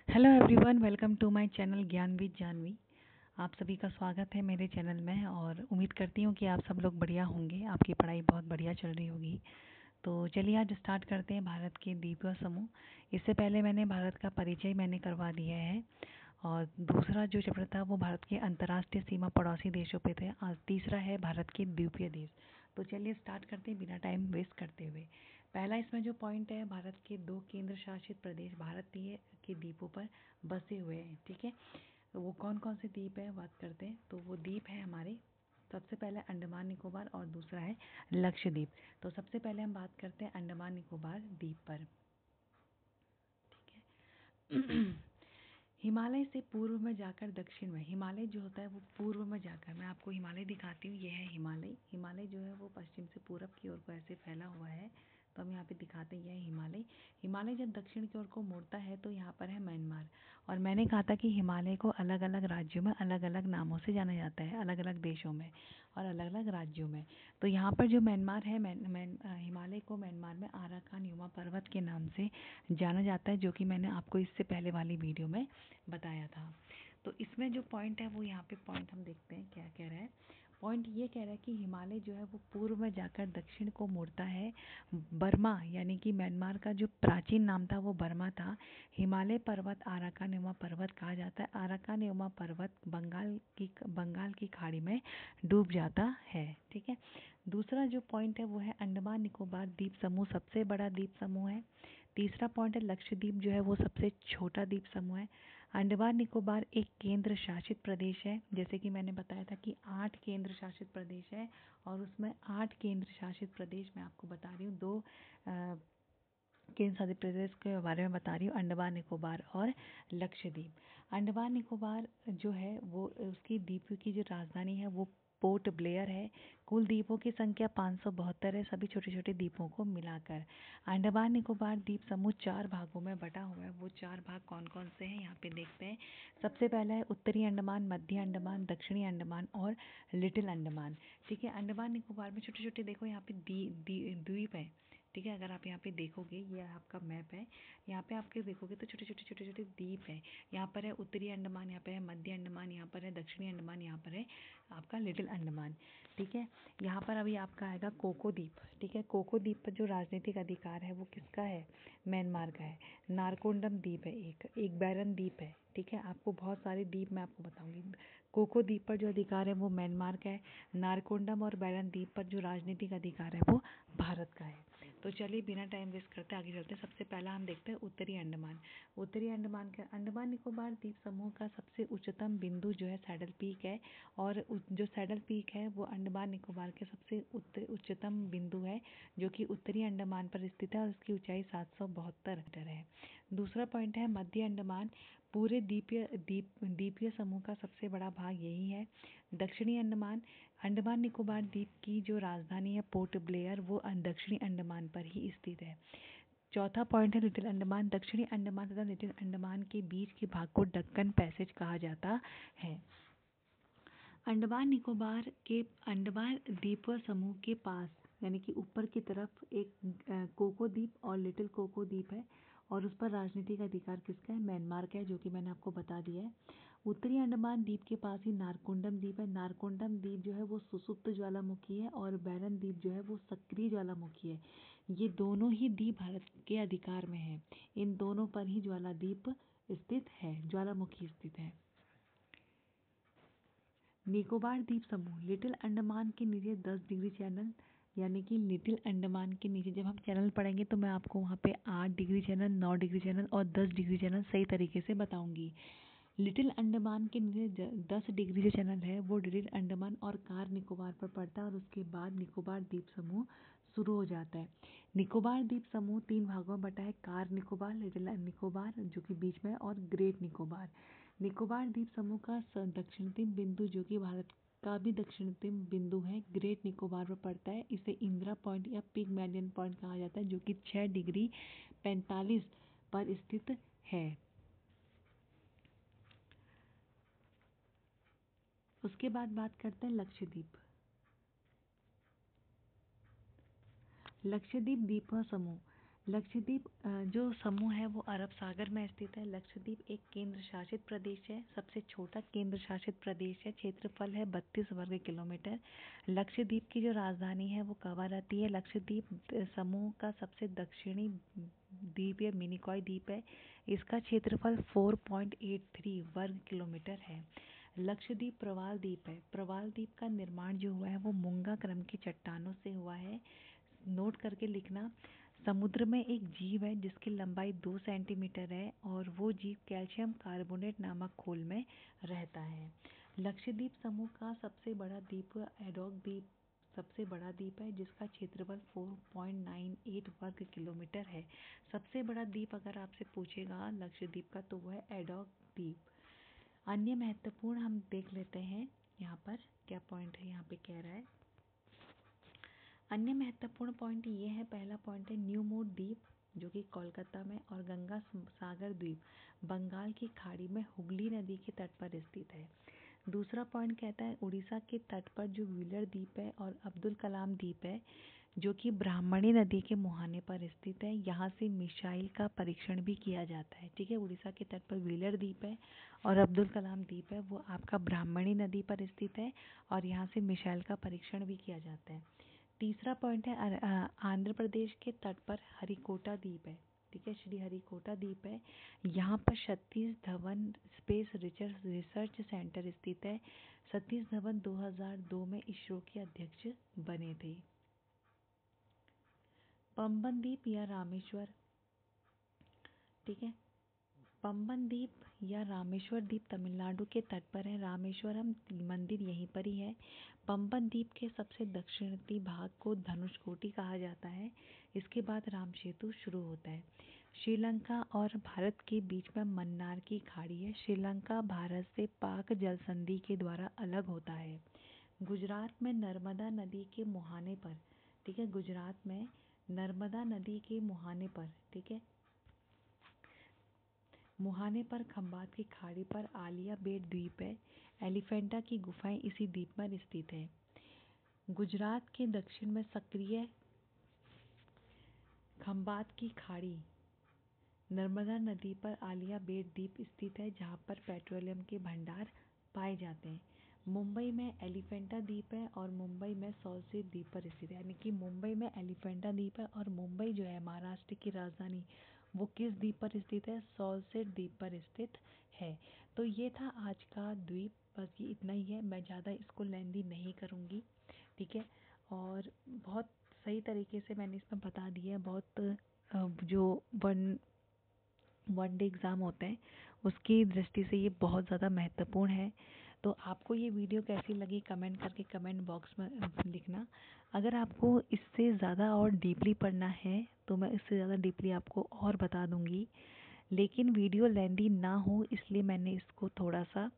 Hello everyone, welcome to my channel Gyan with Janvi. आप सभी का स्वागत है मेरे चैनल में और उम्मीद करती हूँ कि आप सब लोग बढ़िया होंगे। आपकी पढ़ाई बहुत बढ़िया चल रही होगी। तो चलिए आज स्टार्ट करते हैं भारत के द्वीपीय समूह। इससे पहले मैंने भारत का परिचय करवा दिया है और दूसरा जो चैप्टर था वो भारत के अंतर्राष्ट्रीय सीमा पड़ोसी देशों पे थे। आज तीसरा है भारत के द्वीपीय देश। तो चलिए स्टार्ट करते हैं बिना टाइम वेस्ट करते हुए। पहला इसमें जो पॉइंट है, भारत के 2 केंद्र शासित प्रदेश भारतीय के द्वीपों पर बसे हुए हैं। ठीक है, तो वो कौन कौन से द्वीप है बात करते हैं। तो वो द्वीप है हमारे, सबसे पहले अंडमान निकोबार और दूसरा है लक्षद्वीप। तो सबसे पहले हम बात करते हैं अंडमान निकोबार द्वीप पर। ठीक है हिमालय से पूर्व में जाकर दक्षिण में, हिमालय जो होता है वो पूर्व में जाकर, मैं आपको हिमालय दिखाती हूँ। ये है हिमालय। हिमालय जो है वो पश्चिम से पूरब की ओर को ऐसे फैला हुआ है। तो हम यहाँ पे दिखाते हैं, यह है हिमालय। हिमालय जब दक्षिण की ओर को मुड़ता है तो यहाँ पर है म्यांमार। और मैंने कहा था कि हिमालय को अलग अलग राज्यों में अलग अलग नामों से जाना जाता है, अलग अलग देशों में और अलग अलग राज्यों में। तो यहाँ पर जो म्यांमार है, हिमालय को म्यांमार में आराकान युमा पर्वत के नाम से जाना जाता है, जो कि मैंने आपको इससे पहले वाली वीडियो में बताया था। तो इसमें जो पॉइंट है वो यहाँ पे पॉइंट हम देखते हैं क्या कह रहा है। पॉइंट ये कह रहा है कि हिमालय जो है वो पूर्व में जाकर दक्षिण को मुड़ता है। बर्मा यानी कि म्यांमार का जो प्राचीन नाम था वो बर्मा था। हिमालय पर्वत आराकान पर्वत कहा जाता है। आराकान पर्वत बंगाल की खाड़ी में डूब जाता है। ठीक है, दूसरा जो पॉइंट है वो है अंडमान निकोबार द्वीप समूह सबसे बड़ा द्वीप समूह है। तीसरा पॉइंट है लक्षद्वीप जो है वो सबसे छोटा द्वीप समूह है। अंडमान निकोबार एक केंद्र शासित प्रदेश है। जैसे कि मैंने बताया था कि 8 केंद्र शासित प्रदेश है और उसमें 8 केंद्र शासित प्रदेश मैं आपको बता रही हूँ। 2 केंद्र शासित प्रदेश के बारे में बता रही हूँ, अंडमान निकोबार और लक्षद्वीप। अंडमान निकोबार जो है वो उसकी द्वीपों की जो राजधानी है वो पोर्ट ब्लेयर है। कुल द्वीपों की संख्या 572 है, सभी छोटे छोटे द्वीपों को मिलाकर। अंडमान निकोबार द्वीप समूह 4 भागों में बटा हुआ है। वो 4 भाग कौन कौन से हैं यहाँ पे देखते हैं। सबसे पहला है उत्तरी अंडमान, मध्य अंडमान, दक्षिणी अंडमान और लिटिल अंडमान। ठीक है, अंडमान निकोबार में छोटे छोटे देखो यहाँ पे द्वीप है। ठीक है, अगर आप यहाँ पे देखोगे, ये आपका मैप है, यहाँ पे आपके देखोगे तो छोटे छोटे द्वीप है। यहाँ पर है उत्तरी अंडमान, यहाँ पे है मध्य अंडमान, यहाँ पर है दक्षिणी अंडमान, यहाँ पर है आपका लिटिल अंडमान। ठीक है, यहाँ पर अभी आपका आएगा कोको द्वीप। ठीक है, कोको द्वीप पर जो राजनीतिक अधिकार है वो किसका है, म्यांमार का है। नारकोंडम द्वीप है, एक बैरन द्वीप है। ठीक है, आपको बहुत सारे द्वीप मैं आपको बताऊंगी। कोको द्वीप पर जो अधिकार है वो म्यांमार का है। नारकोंडम और बैरन द्वीप पर जो राजनीतिक अधिकार है वो भारत का है। तो चलिए बिना टाइम वेस्ट करते आगे चलते हैं। सबसे पहला हम देखते हैं उत्तरी अंडमान। उत्तरी अंडमान का अंडमान निकोबार द्वीप समूह का सबसे उच्चतम बिंदु जो है सैडल पीक है। और जो सैडल पीक है वो अंडमान निकोबार के सबसे उच्चतम बिंदु है, जो कि उत्तरी अंडमान पर स्थित है और उसकी ऊंचाई 772 मीटर है। दूसरा पॉइंट है मध्य अंडमान। पूरे द्वीपीय समूह का सबसे बड़ा भाग यही है। दक्षिणी अंडमान, अंडमान निकोबार द्वीप की जो राजधानी है पोर्ट ब्लेयर वो दक्षिणी अंडमान पर ही स्थित है। चौथा पॉइंट है लिटिल अंडमान। दक्षिणी अंडमान तथा लिटिल अंडमान के बीच के भाग को डक्कन पैसेज कहा जाता है। अंडमान निकोबार के अंडमान द्वीप समूह के पास यानी कि ऊपर की तरफ एक कोको द्वीप और लिटिल कोको द्वीप है और उस पर राजनीतिक अधिकार किसका है, म्यांमार का है, जो कि मैंने आपको बता दिया है। उत्तरी अंडमान द्वीप के पास ही नारकोंडम द्वीप है। नारकोंडम द्वीप जो है वो सुसुप्त ज्वालामुखी है और बैरन द्वीप जो है वो सक्रिय ज्वालामुखी है। ये दोनों ही द्वीप भारत के अधिकार में है। इन दोनों पर ही ज्वालाद्वीप स्थित है, ज्वालामुखी स्थित है। निकोबार द्वीप समूह लिटिल अंडमान के नीचे 10 डिग्री चैनल, यानी कि लिटिल अंडमान के नीचे जब हम चैनल पढ़ेंगे तो मैं आपको वहाँ पे 8 डिग्री चैनल, 9 डिग्री चैनल और 10 डिग्री चैनल सही तरीके से बताऊंगी। लिटिल अंडमान के नीचे 10 डिग्री जो चैनल है वो लिटिल अंडमान और कार निकोबार पर पड़ता है और उसके बाद निकोबार द्वीप समूह शुरू हो जाता है। निकोबार द्वीप समूह 3 भागों में बटा है, कार निकोबार, लिटिल निकोबार जो कि बीच में है और ग्रेट निकोबार। निकोबार द्वीप समूह का दक्षिणतम बिंदु जो कि भारत का भी दक्षिणतम बिंदु है, ग्रेट निकोबार पर पड़ता है। इसे इंदिरा पॉइंट या पिगमैलियन पॉइंट कहा जाता है, जो कि 6 डिग्री 45 पर स्थित है। उसके बाद बात करते हैं लक्षद्वीप। लक्षद्वीप द्वीप समूह, लक्षद्वीप जो समूह है वो अरब सागर में स्थित है। लक्षद्वीप एक केंद्र शासित प्रदेश है, सबसे छोटा केंद्र शासित प्रदेश है। क्षेत्रफल है 32 वर्ग किलोमीटर। लक्षद्वीप की जो राजधानी है वो कवारत्ती है। लक्षद्वीप समूह का सबसे दक्षिणी द्वीप है, मिनिकॉय द्वीप है। इसका क्षेत्रफल 4.83 वर्ग किलोमीटर है। लक्षद्वीप प्रवाल द्वीप है। प्रवाल द्वीप का निर्माण जो हुआ है वो मूंगा क्रम की चट्टानों से हुआ है। नोट करके लिखना। समुद्र में एक जीव है जिसकी लंबाई 2 सेंटीमीटर है और वो जीव कैल्शियम कार्बोनेट नामक खोल में रहता है। लक्षद्वीप समूह का सबसे बड़ा द्वीप एडोक द्वीप सबसे बड़ा द्वीप है जिसका क्षेत्रफल 4.98 वर्ग किलोमीटर है। सबसे बड़ा द्वीप अगर आपसे पूछेगा लक्षद्वीप का तो वो है एडोक द्वीप। अन्य महत्वपूर्ण हम देख लेते हैं यहाँ पर क्या पॉइंट है, यहाँ पे कह रहा है। अन्य महत्वपूर्ण पॉइंट ये है, पहला पॉइंट है न्यू मूड द्वीप जो कि कोलकाता में, और गंगा सागर द्वीप बंगाल की खाड़ी में हुगली नदी के तट पर स्थित है। दूसरा पॉइंट कहता है उड़ीसा के तट पर जो व्हीलर द्वीप है और अब्दुल कलाम द्वीप है जो कि ब्राह्मणी नदी के मुहाने पर स्थित है। यहाँ से मिसाइल का परीक्षण भी किया जाता है। ठीक है, उड़ीसा के तट पर व्हीलर द्वीप है और अब्दुल कलाम द्वीप है, वो आपका ब्राह्मणी नदी पर स्थित है और यहाँ से मिसाइल का परीक्षण भी किया जाता है। तीसरा पॉइंट है आंध्र प्रदेश के तट पर हरिकोटा द्वीप है। ठीक है, श्री हरिकोटा द्वीप है। यहाँ पर Satish Dhawan space research centre स्थित है। सतीश धवन 2002 में इसरो के अध्यक्ष बने थे। पंबन द्वीप या रामेश्वर, ठीक है, पंबन द्वीप या रामेश्वर द्वीप तमिलनाडु के तट पर है। रामेश्वरम मंदिर यहीं पर ही है। पंबन द्वीप के सबसे दक्षिणी भाग को धनुषकोटी कहा जाता है। इसके बाद राम सेतु शुरू होता है। श्रीलंका और भारत के बीच में मन्नार की खाड़ी है। श्रीलंका भारत से पाक जल संधि के द्वारा अलग होता है। गुजरात में नर्मदा नदी के मुहाने पर, ठीक है, गुजरात में नर्मदा नदी के मुहाने पर, ठीक है, मुहाने पर खंबात की खाड़ी पर आलिया बेट द्वीप है। एलिफेंटा की गुफाएं इसी द्वीप पर स्थित है। गुजरात के दक्षिण में सक्रिय खंबात की खाड़ी नर्मदा नदी पर आलिया बेट द्वीप स्थित है जहां पर पेट्रोलियम के भंडार पाए जाते हैं। मुंबई में एलिफेंटा द्वीप है और मुंबई में सॉल्सेट द्वीप पर स्थित है। यानी कि मुंबई में एलिफेंटा द्वीप है और मुंबई जो है महाराष्ट्र की राजधानी वो किस द्वीप पर स्थित है, सॉल्सेट द्वीप पर स्थित है। तो ये था आज का द्वीप, बस ये इतना ही है, मैं ज़्यादा इसको लेंदी नहीं करूँगी। ठीक है, और बहुत सही तरीके से मैंने इसमें बता दिया है। बहुत जो वन डे एग्ज़ाम होते हैं उसकी दृष्टि से ये बहुत ज़्यादा महत्वपूर्ण है। तो आपको ये वीडियो कैसी लगी कमेंट करके कमेंट बॉक्स में लिखना। अगर आपको इससे ज़्यादा और डीपली पढ़ना है तो मैं इससे ज़्यादा डीपली आपको और बता दूँगी, लेकिन वीडियो लेंदी ना हो इसलिए मैंने इसको थोड़ा सा